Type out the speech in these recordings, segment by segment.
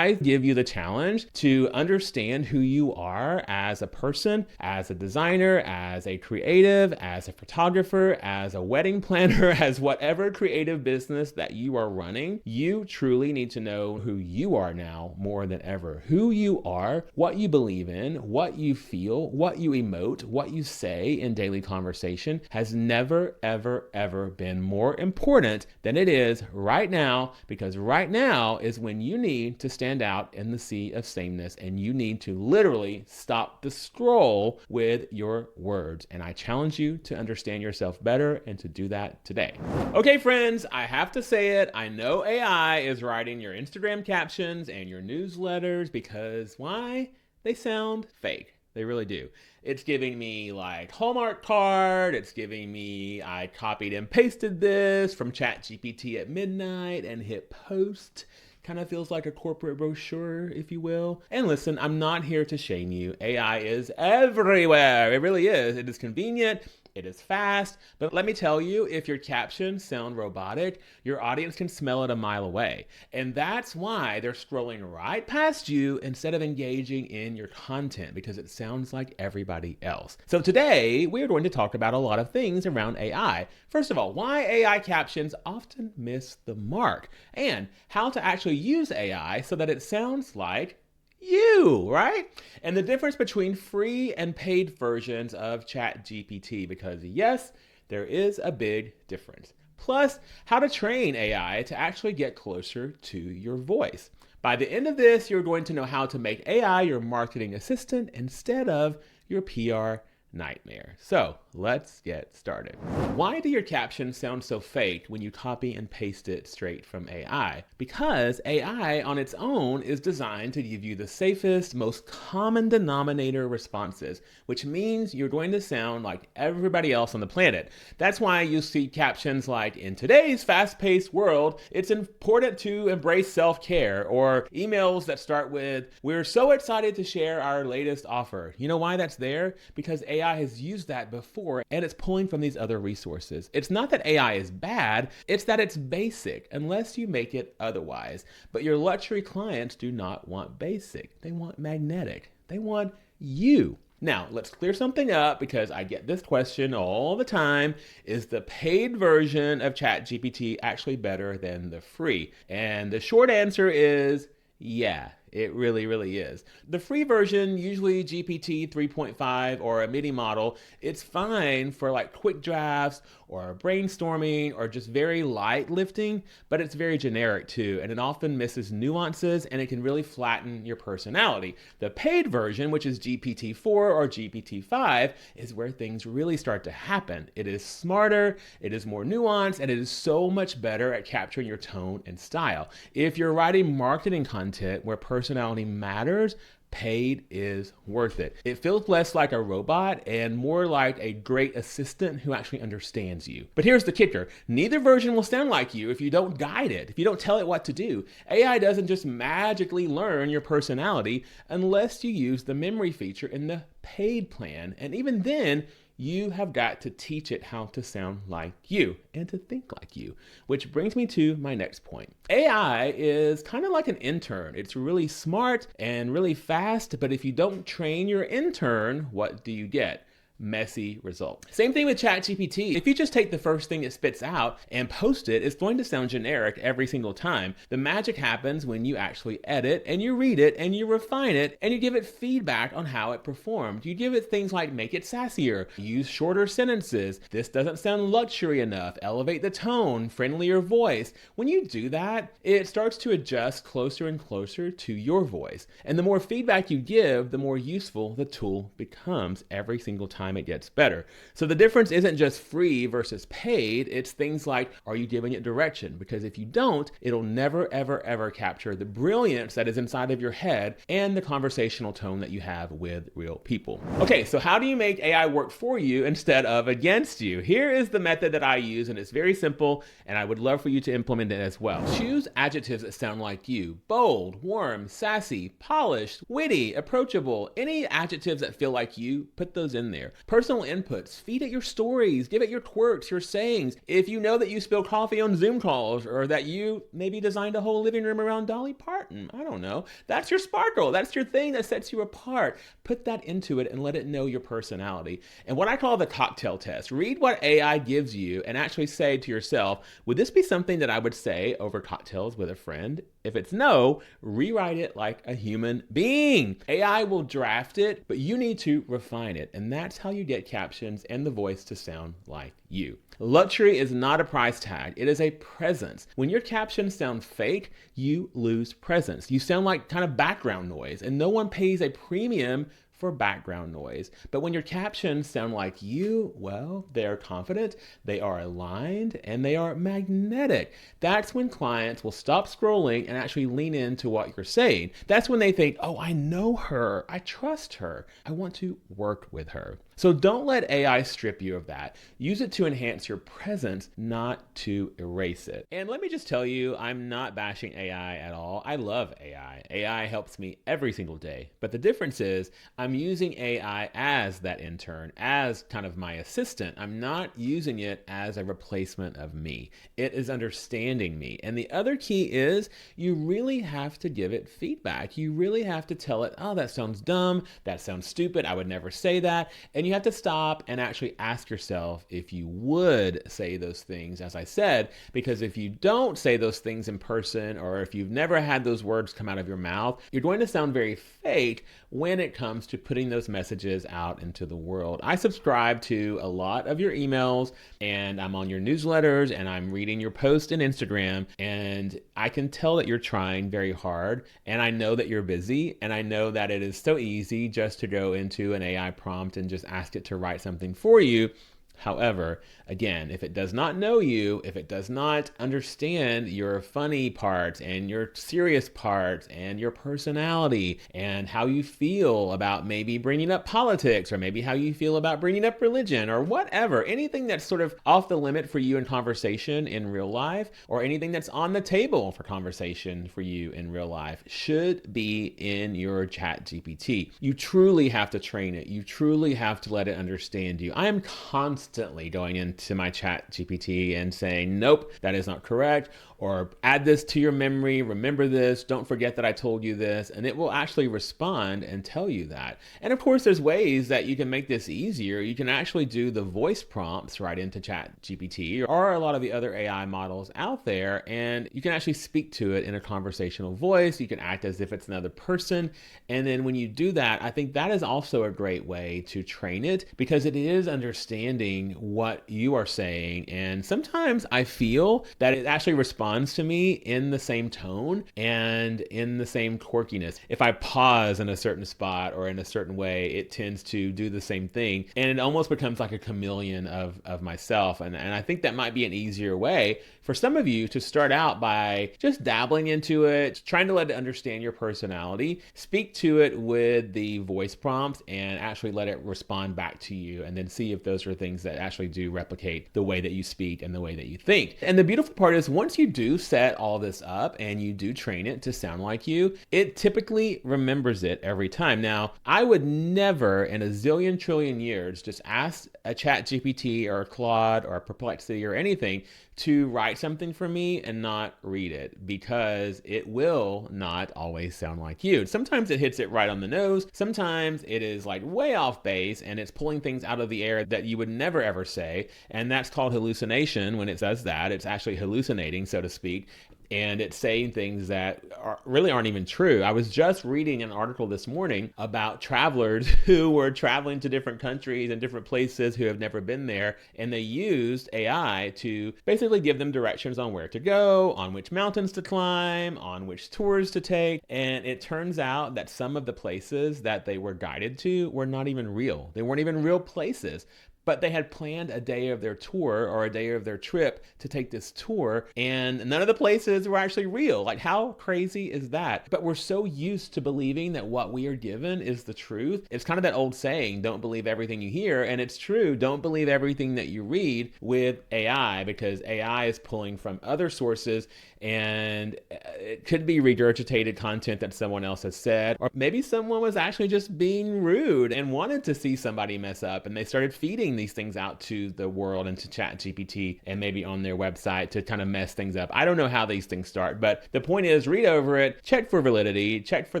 I give you the challenge to understand who you are as a person, as a designer, as a creative, as a photographer, as a wedding planner, as whatever creative business that you are running. You truly need to know who you are now more than ever. Who you are, what you believe in, what you feel, what you emote, what you say in daily conversation has never, ever been more important than it is right now, because right now is when you need to stand out in the sea of sameness and you need to literally stop the scroll with your words. And I challenge you to understand yourself better and to do that today. Okay, friends, I have to say it. I know AI is writing your Instagram captions and your newsletters because why? They sound fake. They really do. It's giving me like Hallmark card. It's giving me, I copied and pasted this from ChatGPT at midnight and hit post. Kind of feels like a corporate brochure, if you will. And listen, I'm not here to shame you. AI is everywhere. It really is. It is convenient. It is fast, but let me tell you, if your captions sound robotic, your audience can smell it a mile away. And that's why they're scrolling right past you instead of engaging in your content, because it sounds like everybody else. So today, we're going to talk about a lot of things around AI. First of all, why AI captions often miss the mark, and how to actually use AI so that it sounds like you, right? And the difference between free and paid versions of ChatGPT, because yes, there is a big difference. Plus, how to train AI to actually get closer to your voice. By the end of this, you're going to know how to make AI your marketing assistant instead of your PR nightmare. So let's get started. Why do your captions sound so fake when you copy and paste it straight from AI? Because AI on its own is designed to give you the safest, most common denominator responses, which means you're going to sound like everybody else on the planet. That's why you see captions like, in today's fast-paced world, it's important to embrace self-care, or emails that start with, we're so excited to share our latest offer. You know why that's there? Because AI has used that before and it's pulling from these other resources. It's not that AI is bad, it's that it's basic unless you make it otherwise. But your luxury clients do not want basic. They want magnetic. They want you. Now, let's clear something up because I get this question all the time. Is the paid version of ChatGPT actually better than the free? And the short answer is yeah. It really is. The free version, usually GPT 3.5 or a mini model, it's fine for like quick drafts or brainstorming or just very light lifting, but it's very generic too, and it often misses nuances and it can really flatten your personality. The paid version, which is GPT 4 or GPT 5, is where things really start to happen. It is smarter, it is more nuanced, and it is so much better at capturing your tone and style. If you're writing marketing content where personality matters, paid is worth it. It feels less like a robot and more like a great assistant who actually understands you. But here's the kicker. Neither version will sound like you if you don't guide it, if you don't tell it what to do. AI doesn't just magically learn your personality unless you use the memory feature in the paid plan. And even then, you have got to teach it how to sound like you and to think like you, which brings me to my next point. AI is kind of like an intern. It's really smart and really fast, but if you don't train your intern, what do you get? Messy result. Same thing with ChatGPT. If you just take the first thing it spits out and post it, it's going to sound generic every single time. The magic happens when you actually edit and you read it and you refine it and you give it feedback on how it performed. You give it things like make it sassier, use shorter sentences, this doesn't sound luxury enough, elevate the tone, friendlier voice. When you do that, it starts to adjust closer and closer to your voice. And the more feedback you give, the more useful the tool becomes every single time it gets better. So the difference isn't just free versus paid, it's things like, are you giving it direction? Because if you don't, it'll never, ever capture the brilliance that is inside of your head and the conversational tone that you have with real people. Okay, so how do you make AI work for you instead of against you? Here is the method that I use, and it's very simple, and I would love for you to implement it as well. Choose adjectives that sound like you. Bold, warm, sassy, polished, witty, approachable. Any adjectives that feel like you, put those in there. Personal inputs, feed it your stories, give it your quirks, your sayings. If you know that you spill coffee on Zoom calls, or that you maybe designed a whole living room around Dolly Parton, I don't know. That's your sparkle. That's your thing that sets you apart. Put that into it and let it know your personality. And what I call the cocktail test. Read what AI gives you and actually say to yourself, would this be something that I would say over cocktails with a friend? If it's no, rewrite it like a human being. AI will draft it, but you need to refine it. And that's how you get captions and the voice to sound like you. Luxury is not a price tag. It is a presence. When your captions sound fake, you lose presence. You sound like kind of background noise, and no one pays a premium for background noise. But when your captions sound like you, well, they are confident, they are aligned, and they are magnetic. That's when clients will stop scrolling and actually lean into what you're saying. That's when they think, oh, I know her, I trust her, I want to work with her. So don't let AI strip you of that. Use it to enhance your presence, not to erase it. And let me just tell you, I'm not bashing AI at all. I love AI. AI helps me every single day. But the difference is I'm using AI as that intern, as kind of my assistant. I'm not using it as a replacement of me. It is understanding me. And the other key is you really have to give it feedback. You really have to tell it, oh, that sounds dumb. That sounds stupid. I would never say that. And you have to stop and actually ask yourself if you would say those things, as I said, because if you don't say those things in person, or if you've never had those words come out of your mouth, you're going to sound very fake when it comes to putting those messages out into the world. I subscribe to a lot of your emails, and I'm on your newsletters, and I'm reading your posts in Instagram, and I can tell that you're trying very hard, and I know that you're busy, and I know that it is so easy just to go into an AI prompt and just ask it to write something for you. However, again, if it does not know you, if it does not understand your funny parts and your serious parts and your personality and how you feel about maybe bringing up politics, or maybe how you feel about bringing up religion, or whatever, anything that's sort of off the limit for you in conversation in real life, or anything that's on the table for conversation for you in real life, should be in your ChatGPT. You truly have to train it. You truly have to let it understand you. I am constantly going into my ChatGPT and saying, nope, that is not correct, or add this to your memory, remember this, don't forget that I told you this, and it will actually respond and tell you that. And of course, there's ways that you can make this easier. You can actually do the voice prompts right into ChatGPT, or a lot of the other AI models out there, and you can actually speak to it in a conversational voice. You can act as if it's another person. And then when you do that, I think that is also a great way to train it, because it is understanding what you are saying. And sometimes I feel that it actually responds to me in the same tone and in the same quirkiness. If I pause in a certain spot or in a certain way, it tends to do the same thing. And it almost becomes like a chameleon of myself. And I think that might be an easier way for some of you to start out by just dabbling into it, trying to let it understand your personality, speak to it with the voice prompts, and actually let it respond back to you, and then see if those are things that actually do replicate the way that you speak and the way that you think. And the beautiful part is, once you do set all this up and you do train it to sound like you, it typically remembers it every time. Now, I would never in a zillion trillion years just ask a ChatGPT or a Claude or a Perplexity or anything to write something for me and not read it, because it will not always sound like you. Sometimes it hits it right on the nose. Sometimes it is like way off base and it's pulling things out of the air that you would never ever say. And that's called hallucination. When it does that, it's actually hallucinating, so to speak. And it's saying things that really aren't even true. I was just reading an article this morning about travelers who were traveling to different countries and different places who have never been there, and they used AI to basically give them directions on where to go, on which mountains to climb, on which tours to take. And it turns out that some of the places that they were guided to were not even real. They weren't even real places. but they had planned a day of their tour or a day of their trip to take this tour, and none of the places were actually real. Like, how crazy is that? But we're so used to believing that what we are given is the truth. It's kind of that old saying, don't believe everything you hear. And it's true, don't believe everything that you read with AI, because AI is pulling from other sources, and it could be regurgitated content that someone else has said, or maybe someone was actually just being rude and wanted to see somebody mess up, and they started feeding these things out to the world and to ChatGPT and maybe on their website to kind of mess things up. I don't know how these things start, but the point is, read over it, check for validity, check for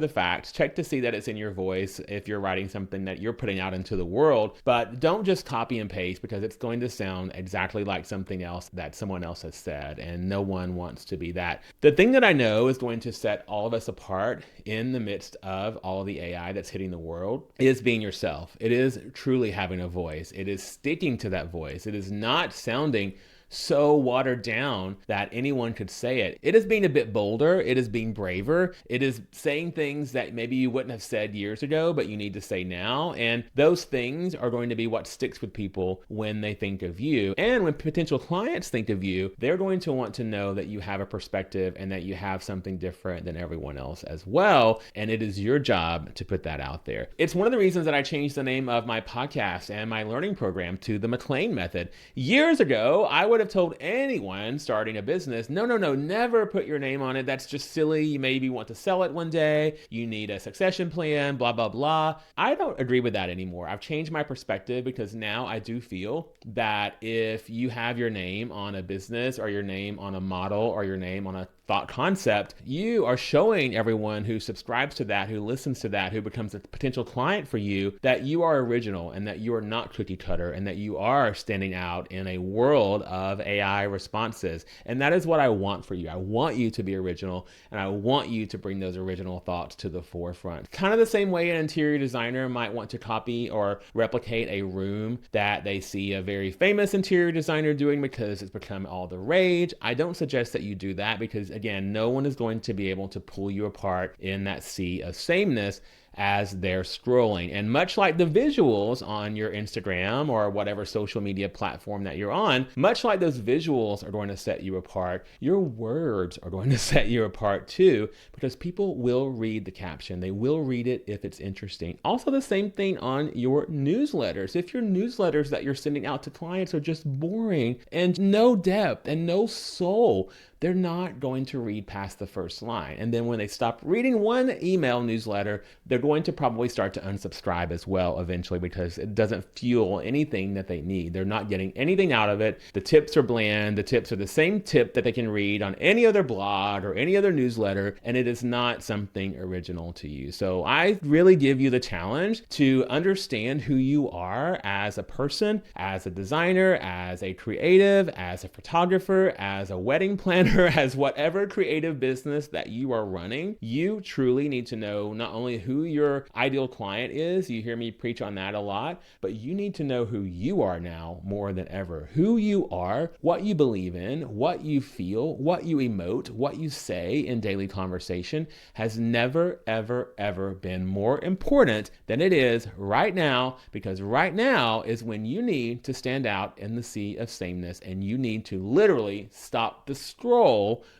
the facts, check to see that it's in your voice if you're writing something that you're putting out into the world, but don't just copy and paste, because it's going to sound exactly like something else that someone else has said, and no one wants to be that. The thing that I know is going to set all of us apart in the midst of all the AI that's hitting the world is being yourself. It is truly having a voice. It is sticking to that voice. It is not sounding so watered down that anyone could say it. It is being a bit bolder. It is being braver. It is saying things that maybe you wouldn't have said years ago, but you need to say now. And those things are going to be what sticks with people when they think of you. And when potential clients think of you, they're going to want to know that you have a perspective and that you have something different than everyone else as well. And it is your job to put that out there. It's one of the reasons that I changed the name of my podcast and my learning program to the McLean Method. Years ago, I would have told anyone starting a business, no, never put your name on it. That's just silly. You maybe want to sell it one day. You need a succession plan, blah, blah, blah. I don't agree with that anymore. I've changed my perspective, because now I do feel that if you have your name on a business or your name on a model or your name on a thought concept, you are showing everyone who subscribes to that, who listens to that, who becomes a potential client for you, that you are original and that you are not cookie cutter and that you are standing out in a world of AI responses. And that is what I want for you. I want you to be original, and I want you to bring those original thoughts to the forefront. Kind of the same way an interior designer might want to copy or replicate a room that they see a very famous interior designer doing because it's become all the rage. I don't suggest that you do that, because again, no one is going to be able to pull you apart in that sea of sameness as they're scrolling. And much like the visuals on your Instagram or whatever social media platform that you're on, much like those visuals are going to set you apart, your words are going to set you apart too, because people will read the caption. They will read it if it's interesting. Also, the same thing on your newsletters. If your newsletters that you're sending out to clients are just boring and no depth and no soul, they're not going to read past the first line. And then when they stop reading one email newsletter, they're going to probably start to unsubscribe as well eventually, because it doesn't fuel anything that they need. They're not getting anything out of it. The tips are bland. The tips are the same tip that they can read on any other blog or any other newsletter, and it is not something original to you. So I really give you the challenge to understand who you are as a person, as a designer, as a creative, as a photographer, as a wedding planner, as whatever creative business that you are running. You truly need to know not only who your ideal client is, you hear me preach on that a lot, but you need to know who you are now more than ever. Who you are, what you believe in, what you feel, what you emote, what you say in daily conversation has never, ever, ever been more important than it is right now, because right now is when you need to stand out in the sea of sameness, and you need to literally stop the scroll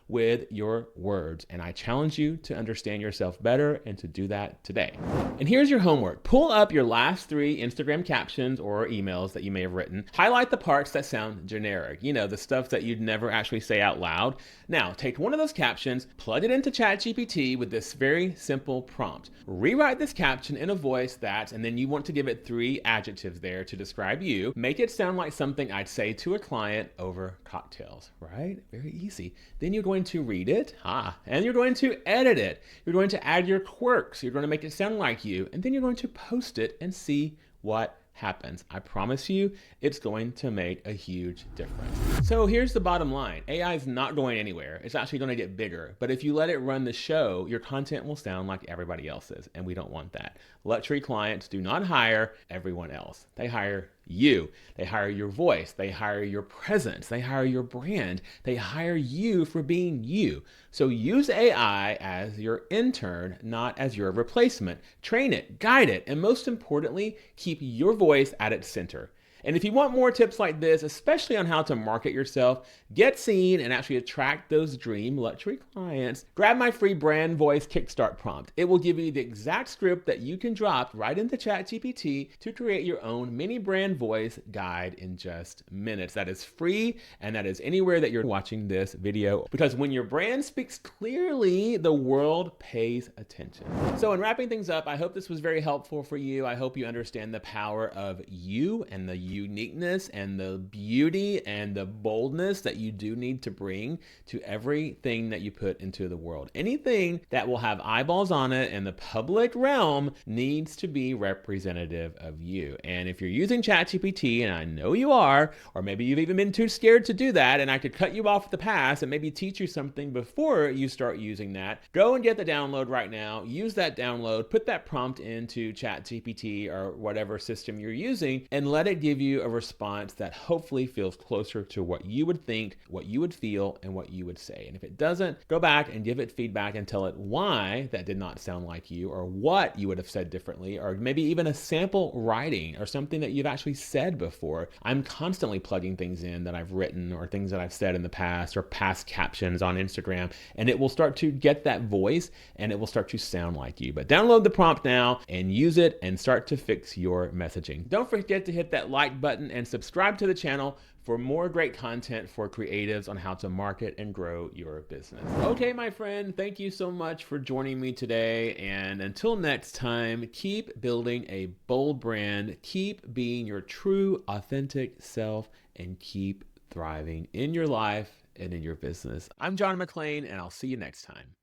with your words. And I challenge you to understand yourself better and to do that today. And here's your homework. Pull up your last 3 Instagram captions or emails that you may have written. Highlight the parts that sound generic, the stuff that you'd never actually say out loud. Now, take one of those captions, plug it into ChatGPT with this very simple prompt. Rewrite this caption in a voice that, and then you want to give it 3 adjectives there to describe you. Make it sound like something I'd say to a client over cocktails, right? Very easy. Then you're going to read it, and you're going to edit it. You're going to add your quirks. You're going to make it sound like you, and then you're going to post it and see what happens. I promise you, it's going to make a huge difference. So here's the bottom line. AI is not going anywhere. It's actually going to get bigger. But if you let it run the show, your content will sound like everybody else's, and we don't want that. Luxury clients do not hire everyone else. They hire you. They hire your voice. They hire your presence. They hire your brand. They hire you for being you. So use AI as your intern, not as your replacement. Train it, guide it, and most importantly, keep your voice at its center. And if you want more tips like this, especially on how to market yourself, get seen, and actually attract those dream luxury clients, grab my free brand voice kickstart prompt. It will give you the exact script that you can drop right into ChatGPT to create your own mini brand voice guide in just minutes. That is free, and that is anywhere that you're watching this video, because when your brand speaks clearly, the world pays attention. So in wrapping things up, I hope this was very helpful for you. I hope you understand the power of you and the uniqueness and the beauty and the boldness that you do need to bring to everything that you put into the world. Anything that will have eyeballs on it in the public realm needs to be representative of you. And if you're using ChatGPT, and I know you are, or maybe you've even been too scared to do that, and I could cut you off at the pass and maybe teach you something before you start using that, go and get the download right now. Use that download, put that prompt into ChatGPT or whatever system you're using, and let it give you a response that hopefully feels closer to what you would think, what you would feel, and what you would say. And if it doesn't, go back and give it feedback and tell it why that did not sound like you, or what you would have said differently, or maybe even a sample writing or something that you've actually said before. I'm constantly plugging things in that I've written or things that I've said in the past, or past captions on Instagram, and it will start to get that voice and it will start to sound like you. But download the prompt now and use it and start to fix your messaging. Don't forget to hit that like button and subscribe to the channel for more great content for creatives on how to market and grow your business. Okay, my friend, thank you so much for joining me today. And until next time, keep building a bold brand, keep being your true, authentic self, and keep thriving in your life and in your business. I'm John McClain, and I'll see you next time.